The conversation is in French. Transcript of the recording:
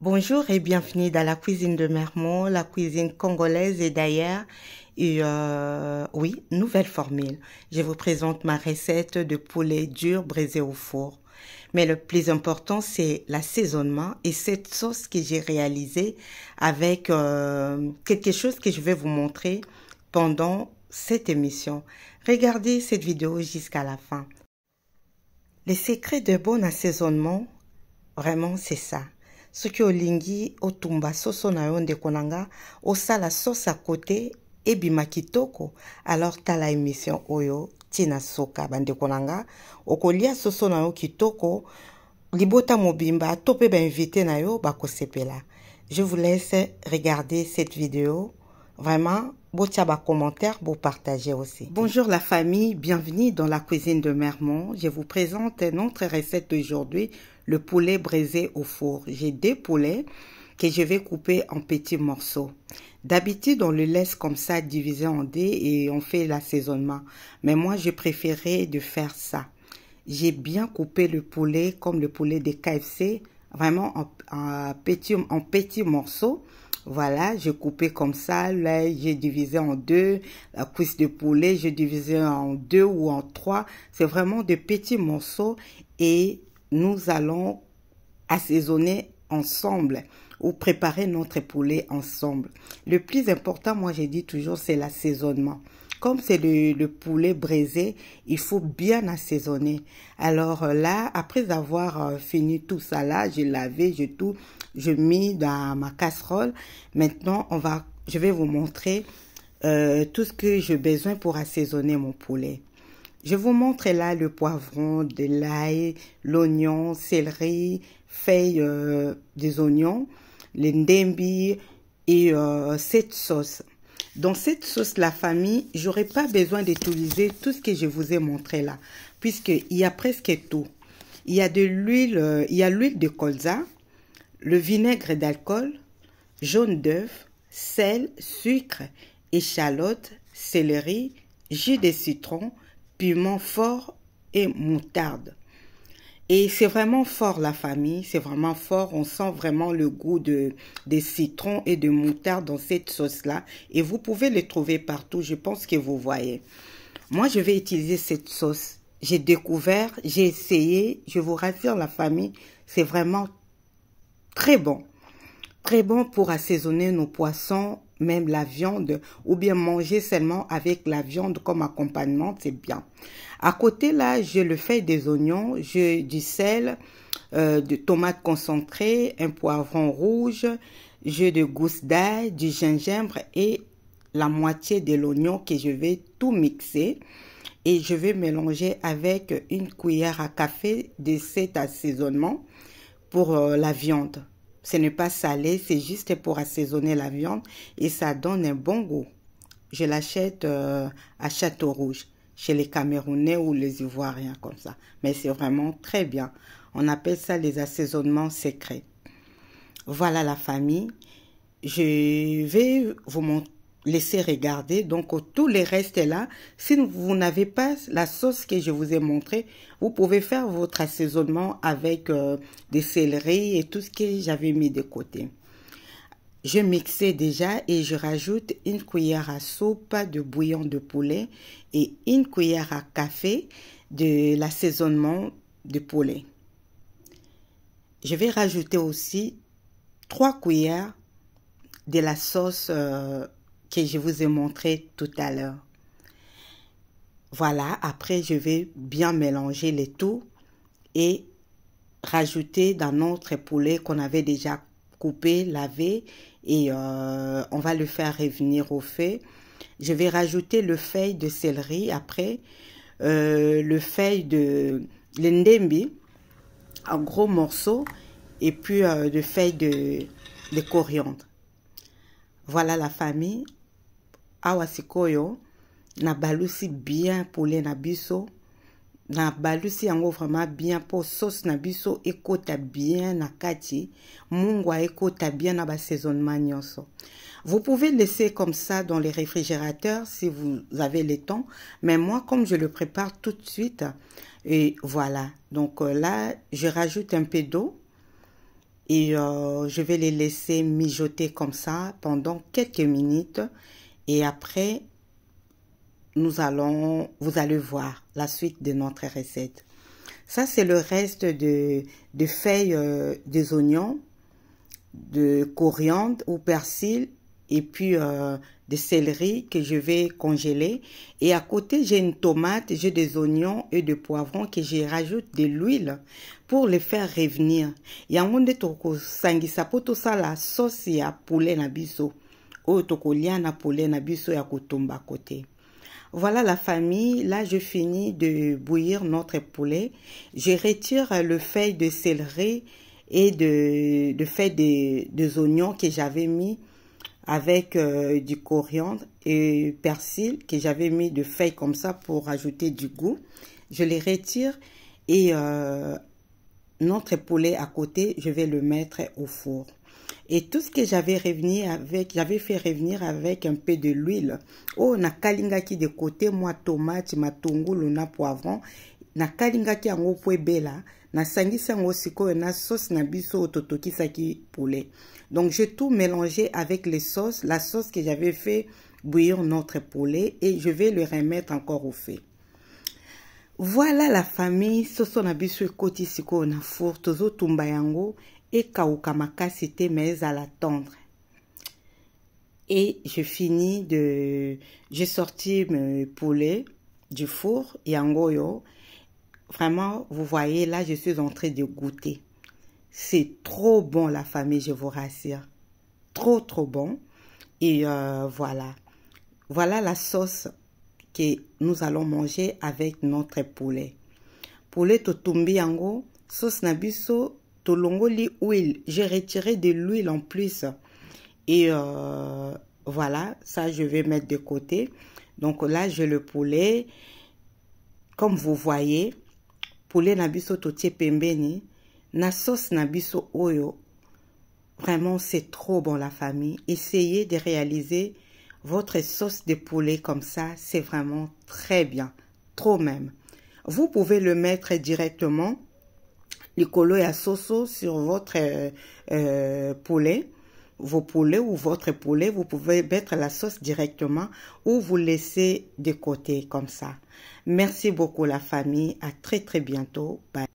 Bonjour et bienvenue dans la cuisine de Mermont, la cuisine congolaise et d'ailleurs. Oui, nouvelle formule. Je vous présente ma recette de poulet dur braisé au four. Mais le plus important, c'est l'assaisonnement et cette sauce que j'ai réalisée avec quelque chose que je vais vous montrer pendant cette émission. Regardez cette vidéo jusqu'à la fin. Les secrets de bon assaisonnement, vraiment, c'est ça. Soki olingi otumba soso na yo ndeko nanga osala sauce à côté ebima kitoko, alors tala émission oyo tina soka bandeko nanga okolia soso na yo kitoko libota mobimba to pe ba invité na yo bakosepela. Je vous laisse regarder cette vidéo. Vraiment, botia ba commentaire, beau partager aussi. Bonjour la famille, bienvenue dans la cuisine de Mermont. Je vous présente notre recette d'aujourd'hui, le poulet braisé au four. J'ai deux poulets que je vais couper en petits morceaux. D'habitude, on le laisse comme ça divisé en deux et on fait l'assaisonnement. Mais moi, je préférais de faire ça. J'ai bien coupé le poulet comme le poulet de KFC, vraiment en petits morceaux. Voilà, j'ai coupé comme ça. Là, j'ai divisé en deux. La cuisse de poulet, j'ai divisé en deux ou en trois. C'est vraiment de petits morceaux et nous allons assaisonner ensemble ou préparer notre poulet ensemble. Le plus important, moi, j'ai dit toujours, c'est l'assaisonnement. Comme c'est le poulet braisé, il faut bien assaisonner. Alors là, après avoir fini tout ça là, j'ai lavé, je mis dans ma casserole. Maintenant, je vais vous montrer tout ce que j'ai besoin pour assaisonner mon poulet. Je vous montre là le poivron, de l'ail, l'oignon, céleri, feuilles des oignons, les ndembi et cette sauce. Dans cette sauce, la famille, j'aurais pas besoin d'utiliser tout ce que je vous ai montré là, puisqu'il y a presque tout. Il y a de l'huile, il y a l'huile de colza, le vinaigre d'alcool, jaune d'œuf, sel, sucre, échalote, céleri, jus de citron, piment fort et moutarde. Et c'est vraiment fort la famille, c'est vraiment fort. On sent vraiment le goût des citrons et de moutarde dans cette sauce-là. Et vous pouvez les trouver partout, je pense que vous voyez. Moi, je vais utiliser cette sauce. J'ai découvert, j'ai essayé, je vous rassure la famille, c'est vraiment très bon. Très bon pour assaisonner nos poissons, même la viande, ou bien manger seulement avec la viande comme accompagnement, c'est bien. À côté, là, j'ai le feuille des oignons, j'ai du sel, de tomates concentrées, un poivron rouge, j'ai de gousses d'ail, du gingembre et la moitié de l'oignon que je vais tout mixer. Et je vais mélanger avec une cuillère à café de cet assaisonnement pour la viande. Ce n'est pas salé, c'est juste pour assaisonner la viande et ça donne un bon goût. Je l'achète à Château Rouge, chez les Camerounais ou les Ivoiriens comme ça. Mais c'est vraiment très bien. On appelle ça les assaisonnements secrets. Voilà la famille. Je vais vous laisser regarder. Donc, tous les restes là. Si vous n'avez pas la sauce que je vous ai montré, vous pouvez faire votre assaisonnement avec des céleris et tout ce que j'avais mis de côté. Je mixais déjà et je rajoute une cuillère à soupe de bouillon de poulet et une cuillère à café de l'assaisonnement de poulet. Je vais rajouter aussi 3 cuillères de la sauce que je vous ai montré tout à l'heure. Voilà, après je vais bien mélanger le tout et rajouter dans notre poulet qu'on avait déjà coupé, lavé et on va le faire revenir au feu. Je vais rajouter le feuille de céleri après, le feuille de l'endembi en gros morceaux et puis de feuilles de coriandre. Voilà la famille. Awa sikoyo na balusi bien poulet na biso. Na balusi yango vraiment bien pour sauce na biso ekota bien na kati. Mungwa ekota bien na assaisonnement nyonso. Vous pouvez laisser comme ça dans les réfrigérateurs si vous avez le temps. Mais moi, comme je le prépare tout de suite, et voilà. Donc là, je rajoute un peu d'eau. Et je vais les laisser mijoter comme ça pendant quelques minutes. Et après, vous allez voir la suite de notre recette. Ça, c'est le reste de feuilles des oignons, de coriandre ou persil et puis de céleri que je vais congeler. Et à côté, j'ai une tomate, j'ai des oignons et des poivrons que je rajoute de l'huile pour les faire revenir. Yango nde toko sangisa po tosala sauce ya poulet na biso. Oyo tokolia na poulet na biso ya kotumba côté. Voilà la famille, là je finis de bouillir notre poulet. Je retire le feuille de céleri et de feuilles des oignons que j'avais mis avec du coriandre et persil que j'avais mis de feuilles comme ça pour rajouter du goût. Je les retire et notre poulet à côté, je vais le mettre au four. Et tout ce que j'avais fait revenir avec un peu de l'huile. Oh, na kalingaki de côté, moi tomate, matungulu na poivron. Na kalingaki yango po ebela, na sangisi yango sikoyo na sauce na biso ototokisaki poulet. Donc j'ai tout mélangé avec les sauces, la sauce que j'avais fait bouillir notre poulet et je vais le remettre encore au feu. Voilà la famille, soso na biso ekoti sikoyo na four, tozo tumba yango et kauka makasi te mais à l'attendre. Et je finis de... J'ai sorti mes poulets du four, yangoyo. Vraiment, vous voyez, là, je suis en train de goûter. C'est trop bon, la famille, je vous rassure. Trop, trop bon. Et voilà. Voilà la sauce que nous allons manger avec notre poulet. Poulet totumbi yango, sauce nabiso, tolongoli huile. J'ai retiré de l'huile en plus. Et voilà, ça, je vais mettre de côté. Donc là, j'ai le poulet. Comme vous voyez, poulet nabiso totie pembeni, na sauce nabiso oyo. Vraiment, c'est trop bon la famille. Essayez de réaliser votre sauce de poulet comme ça. C'est vraiment très bien. Trop même. Vous pouvez le mettre directement, likolo ya soso sur votre poulet. Vos poulets ou votre poulet, vous pouvez mettre la sauce directement ou vous laisser de côté comme ça. Merci beaucoup la famille. À très très bientôt. Bye.